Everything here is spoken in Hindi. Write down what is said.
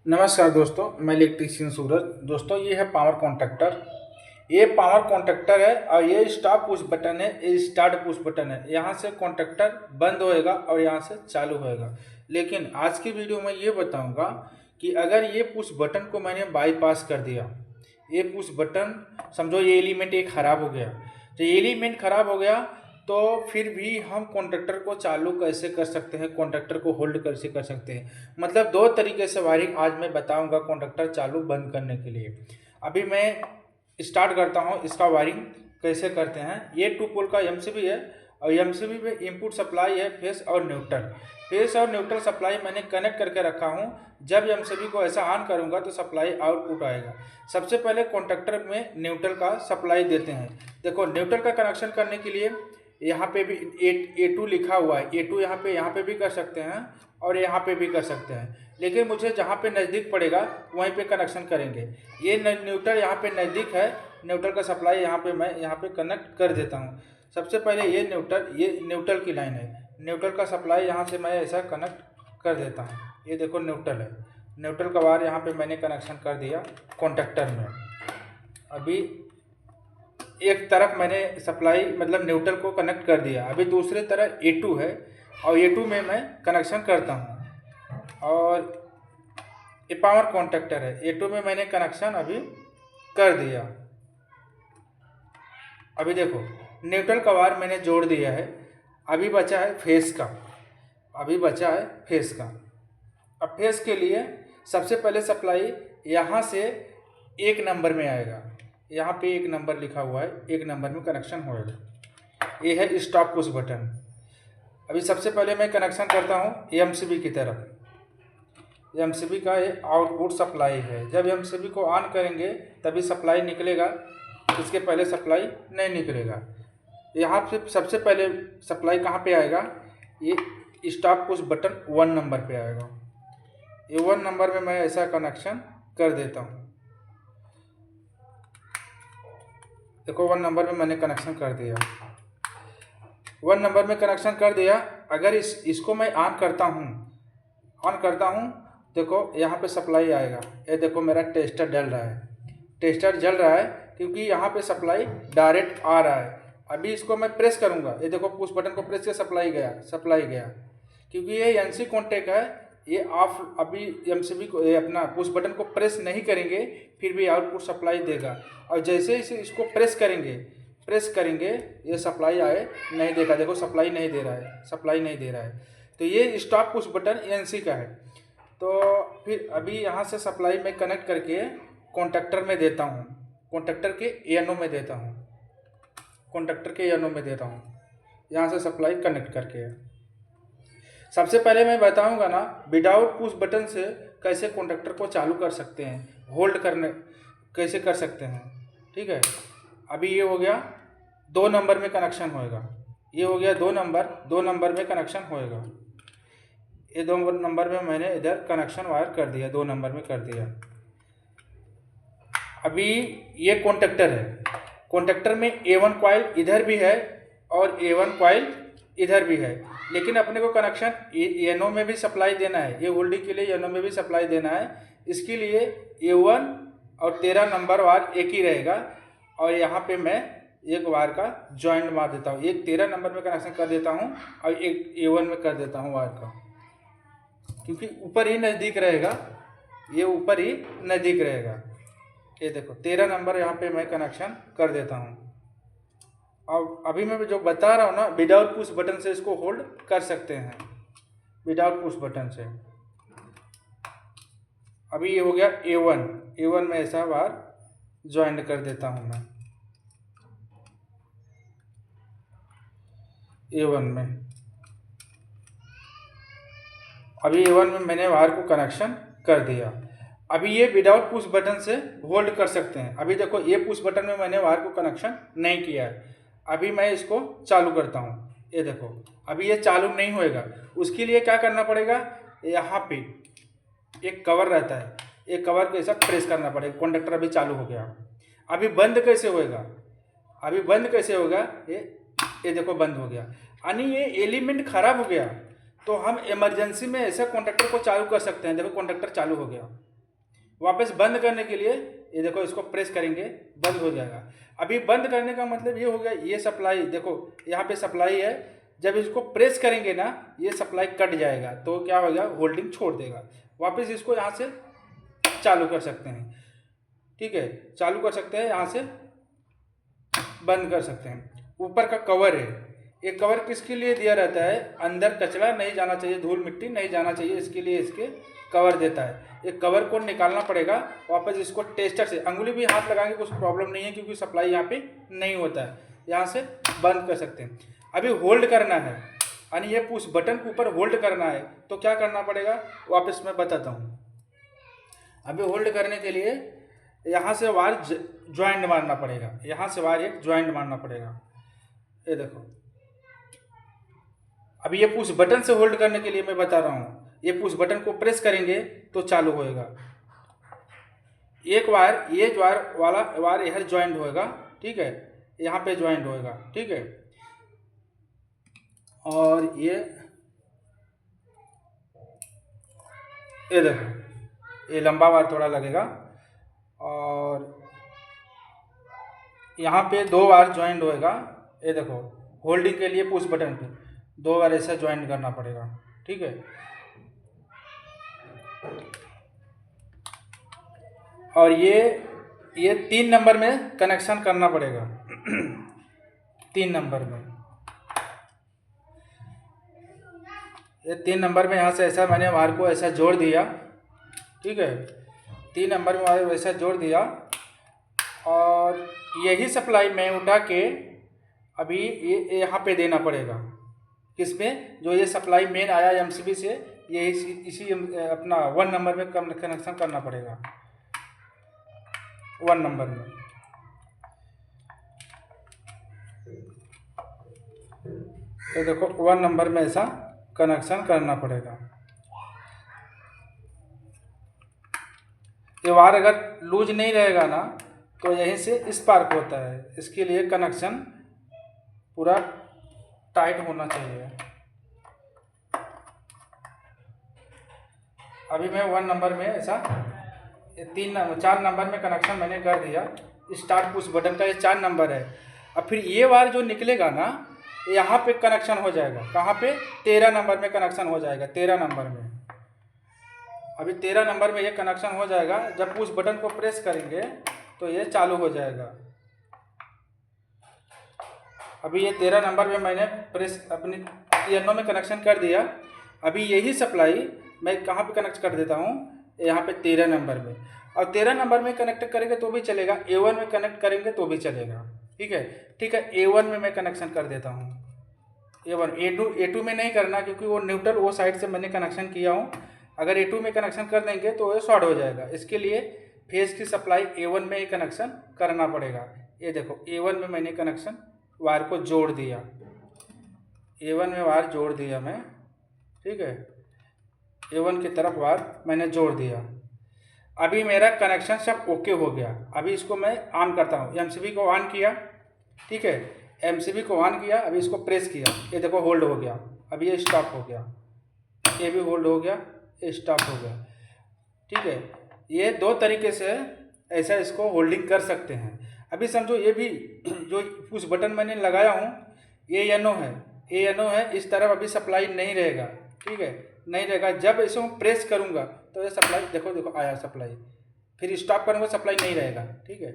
नमस्कार दोस्तों, मैं इलेक्ट्रीशियन सूरज। दोस्तों, ये है पावर कॉन्ट्रैक्टर। ये पावर कॉन्ट्रैक्टर है और ये स्टॉप पुश बटन है, ये स्टार्ट पुश बटन है। यहाँ से कॉन्ट्रैक्टर बंद होएगा और यहाँ से चालू होएगा। लेकिन आज की वीडियो में ये बताऊंगा कि अगर ये पुश बटन को मैंने बाईपास कर दिया, ये पुश बटन समझो ये एलिमेंट एक ख़राब हो गया, तो ये एलिमेंट ख़राब हो गया तो फिर भी हम कॉन्ट्रैक्टर को चालू कैसे कर सकते हैं, कॉन्ट्रैक्टर को होल्ड कैसे कर सकते हैं। मतलब दो तरीके से वायरिंग आज मैं बताऊंगा कॉन्ट्रैक्टर चालू बंद करने के लिए। अभी मैं स्टार्ट करता हूं इसका वायरिंग कैसे करते हैं। ये 2 पोल का एमसीबी है और एमसीबी में इनपुट सप्लाई है फेस और न्यूट्रल। फेस और न्यूट्रल सप्लाई मैंने कनेक्ट करके रखा हूं। जब एमसीबी को ऐसा ऑन करूंगा तो सप्लाई आउटपुट आएगा। सबसे पहले कॉन्ट्रैक्टर में न्यूट्रल का सप्लाई देते हैं। देखो, न्यूट्रल का कनेक्शन करने के लिए यहाँ पे भी A2 लिखा हुआ है। A2 यहाँ पे भी कर सकते हैं और यहाँ पे भी कर सकते हैं, लेकिन मुझे जहाँ पे नज़दीक पड़ेगा वहीं पे कनेक्शन करेंगे। ये न्यूट्रल यहाँ पे नज़दीक है, न्यूट्रल का सप्लाई यहाँ पे मैं यहाँ पे कनेक्ट कर देता हूँ। सबसे पहले ये न्यूट्रल की लाइन है। न्यूट्रल का सप्लाई यहाँ से मैं ऐसा कनेक्ट कर देता हूँ। ये देखो न्यूट्रल है, न्यूट्रल का वायर यहाँ पे मैंने कनेक्शन कर दिया कॉन्ट्रैक्टर में। अभी एक तरफ मैंने सप्लाई मतलब न्यूट्रल को कनेक्ट कर दिया। अभी दूसरी तरफ A2 है और A2 में मैं कनेक्शन करता हूँ और ये पावर कॉन्ट्रैक्टर है। A2 में मैंने कनेक्शन अभी कर दिया। अभी देखो, न्यूट्रल का वायर मैंने जोड़ दिया है। अभी बचा है फेस का। अब फेस के लिए सबसे पहले सप्लाई यहाँ से 1 नंबर में आएगा। यहाँ पे 1 नंबर लिखा हुआ है, 1 नंबर में कनेक्शन होएगा। ये है स्टॉप पुश बटन। अभी सबसे पहले मैं कनेक्शन करता हूँ एमसीबी की तरफ। एमसीबी का ये आउटपुट सप्लाई है। जब एमसीबी को ऑन करेंगे तभी सप्लाई निकलेगा, इसके पहले सप्लाई नहीं निकलेगा। यहाँ पे सबसे पहले सप्लाई कहाँ पे आएगा, ये स्टॉप पुश बटन 1 नंबर पे आएगा। ये 1 नंबर में मैं ऐसा कनेक्शन कर देता हूँ। देखो 1 नंबर में मैंने कनेक्शन कर दिया। 1 नंबर में कनेक्शन कर दिया। अगर इसको मैं ऑन करता हूँ, देखो यहाँ पे सप्लाई आएगा। ये देखो मेरा टेस्टर जल रहा है क्योंकि यहाँ पे सप्लाई डायरेक्ट आ रहा है। अभी इसको मैं प्रेस करूँगा, ये देखो पुश बटन को प्रेस किया, सप्लाई गया। क्योंकि ये एनसी कॉन्टैक्ट है, ये ऑफ। अभी एमसीबी को अपना पुश बटन को प्रेस नहीं करेंगे फिर भी आउटपुट सप्लाई देगा। और जैसे ही इसको प्रेस करेंगे ये सप्लाई आए नहीं देगा। देखो सप्लाई नहीं दे रहा है। तो ये स्टॉप पुश बटन एनसी का है। तो फिर अभी यहाँ से सप्लाई में कनेक्ट करके कॉन्ट्रैक्टर में देता हूँ। कॉन्ट्रैक्टर के एनो में देता हूँ। यहाँ से सप्लाई कनेक्ट करके। सबसे पहले मैं बताऊंगा ना विदाउट पुश बटन से कैसे कॉन्ट्रैक्टर को चालू कर सकते हैं, होल्ड करने कैसे कर सकते हैं। ठीक है, अभी ये हो गया 2 नंबर में कनेक्शन होएगा। ये हो गया 2 नंबर में कनेक्शन होएगा। ये 2 नंबर में मैंने इधर कनेक्शन वायर कर दिया, 2 नंबर में कर दिया। अभी ये कॉन्ट्रैक्टर है। कॉन्ट्रैक्टर में A1 कॉइल इधर भी है और A1 कॉइल इधर भी है, लेकिन अपने को कनेक्शन एनो में भी सप्लाई देना है। ये होल्डिंग के लिए एनो में भी सप्लाई देना है। इसके लिए A1 और 13 नंबर वायर एक ही रहेगा और यहाँ पे मैं एक वायर का जॉइंट मार देता हूँ। एक 13 नंबर में कनेक्शन कर देता हूँ और एक A1 में कर देता हूँ वायर का, क्योंकि ऊपर ही नज़दीक रहेगा। ये देखो 13 नंबर यहाँ पे मैं कनेक्शन कर देता हूँ। अब अभी मैं जो बता रहा हूँ ना, विदाउट पुश बटन से इसको होल्ड कर सकते हैं, विदाउट पुश बटन से। अभी ये हो गया A1 में ऐसा वायर ज्वाइन कर देता हूँ मैं A1 में। अभी A1 में मैंने वायर को कनेक्शन कर दिया। अभी ये विदाउट पुश बटन से होल्ड कर सकते हैं। अभी देखो ये पुश बटन में मैंने वायर को कनेक्शन नहीं किया है। अभी मैं इसको चालू करता हूँ। ये देखो अभी ये चालू नहीं होएगा। उसके लिए क्या करना पड़ेगा, यहाँ पे एक कवर रहता है, एक कवर को ऐसा प्रेस करना पड़ेगा। कॉन्ट्रैक्टर अभी चालू हो गया। अभी बंद कैसे होगा, ये देखो बंद हो गया। यानी ये एलिमेंट खराब हो गया तो हम इमरजेंसी में ऐसे कॉन्ट्रैक्टर को चालू कर सकते हैं। देखो कॉन्ट्रैक्टर चालू हो गया। वापस बंद करने के लिए ये देखो इसको प्रेस करेंगे, बंद हो जाएगा। अभी बंद करने का मतलब ये हो गया, ये सप्लाई देखो यहाँ पे सप्लाई है, जब इसको प्रेस करेंगे ना ये सप्लाई कट जाएगा, तो क्या होगा, होल्डिंग छोड़ देगा। वापस इसको यहाँ से चालू कर सकते हैं, ठीक है, चालू कर सकते हैं, यहाँ से बंद कर सकते हैं। ऊपर का कवर है, ये कवर किसके लिए दिया रहता है, अंदर कचरा नहीं जाना चाहिए, धूल मिट्टी नहीं जाना चाहिए, इसके लिए इसके कवर देता है। ये कवर को निकालना पड़ेगा वापस, इसको टेस्टर से अंगुली भी हाथ लगाएंगे कुछ प्रॉब्लम नहीं है, क्योंकि सप्लाई यहाँ पे नहीं होता है। यहाँ से बंद कर सकते हैं। अभी होल्ड करना है, यानी ये पुश बटन के ऊपर होल्ड करना है, तो क्या करना पड़ेगा वापस मैं बताता हूँ। अभी होल्ड करने के लिए यहाँ से वायर ज्वाइंट मारना पड़ेगा, यहाँ से वायर एक ज्वाइंट मारना पड़ेगा। ये देखो अभी ये पुश बटन से होल्ड करने के लिए मैं बता रहा हूँ, ये पुश बटन को प्रेस करेंगे तो चालू होएगा। एक वायर ये वायर वाला वायर यह ज्वाइंट होएगा, ठीक है, यहाँ पे ज्वाइंट होएगा, ठीक है। और ये देखो ये लंबा वायर थोड़ा लगेगा, और यहाँ पे दो वायर ज्वाइंट होएगा। ये देखो होल्डिंग के लिए पुश बटन पे दो बार ऐसा ज्वाइंट करना पड़ेगा, ठीक है। और ये 3 नंबर में कनेक्शन करना पड़ेगा 3 नंबर में, ये 3 नंबर में यहाँ से ऐसा मैंने वायर को ऐसा जोड़ दिया, ठीक है, 3 नंबर में वायर वैसा जोड़ दिया। और यही सप्लाई मैं उठा के अभी ये यहाँ पे देना पड़ेगा, किसमें, जो ये सप्लाई मेन आया एमसीबी से, ये इसी अपना 1 नंबर में कनेक्शन करना पड़ेगा, 1 नंबर में। ये देखो 1 नंबर में ऐसा कनेक्शन करना पड़ेगा। ये वायर अगर लूज नहीं रहेगा ना तो यहीं से इस पार को होता है, इसके लिए कनेक्शन पूरा टाइट होना चाहिए। अभी मैं 1 नंबर में ऐसा 4 नंबर में कनेक्शन मैंने कर दिया। स्टार्ट पुश बटन का ये 4 नंबर है। अब फिर ये वायर जो निकलेगा ना यहाँ पे कनेक्शन हो जाएगा, कहाँ पे, 13 नंबर में कनेक्शन हो जाएगा, 13 नंबर में। अभी 13 नंबर में ये कनेक्शन हो जाएगा। जब पुश बटन को प्रेस करेंगे तो ये चालू हो जाएगा। अभी ये 13 नंबर में मैंने प्रेस अपनी ENO में कनेक्शन कर दिया। अभी यही सप्लाई मैं कहाँ पे कनेक्ट कर देता हूँ, यहाँ पे 13 नंबर में। और 13 नंबर में कनेक्ट करेंगे तो भी चलेगा, A1 में कनेक्ट करेंगे तो भी चलेगा, ठीक है। ठीक है, A1 में मैं कनेक्शन कर देता हूँ। A1 A2 में नहीं करना, क्योंकि वो न्यूट्रल वो साइड से मैंने कनेक्शन किया हूँ। अगर A2 में कनेक्शन कर देंगे तो ये शॉर्ट हो जाएगा। इसके लिए फेज की सप्लाई A1 में ही कनेक्शन करना पड़ेगा। ये देखो A1 में मैंने कनेक्शन वायर को जोड़ दिया, A1 में वायर जोड़ दिया मैं, ठीक है, A1 की तरफ वायर मैंने जोड़ दिया। अभी मेरा कनेक्शन सब ओके हो गया। अभी इसको मैं ऑन करता हूँ। एमसीबी को ऑन किया, ठीक है, एमसीबी को ऑन किया। अभी इसको प्रेस किया, ये देखो होल्ड हो गया। अभी ये स्टॉप हो गया, ये भी होल्ड हो गया, ये स्टॉप हो गया, ठीक है। ये 2 तरीके से ऐसा इसको होल्डिंग कर सकते हैं। अभी समझो ये भी जो पुश बटन मैंने लगाया हूँ ये ENO है, इस तरफ अभी सप्लाई नहीं रहेगा, ठीक है, नहीं रहेगा। जब इसे मैं प्रेस करूँगा तो ये सप्लाई देखो आया सप्लाई, फिर स्टॉप करूँगा सप्लाई नहीं रहेगा, ठीक है।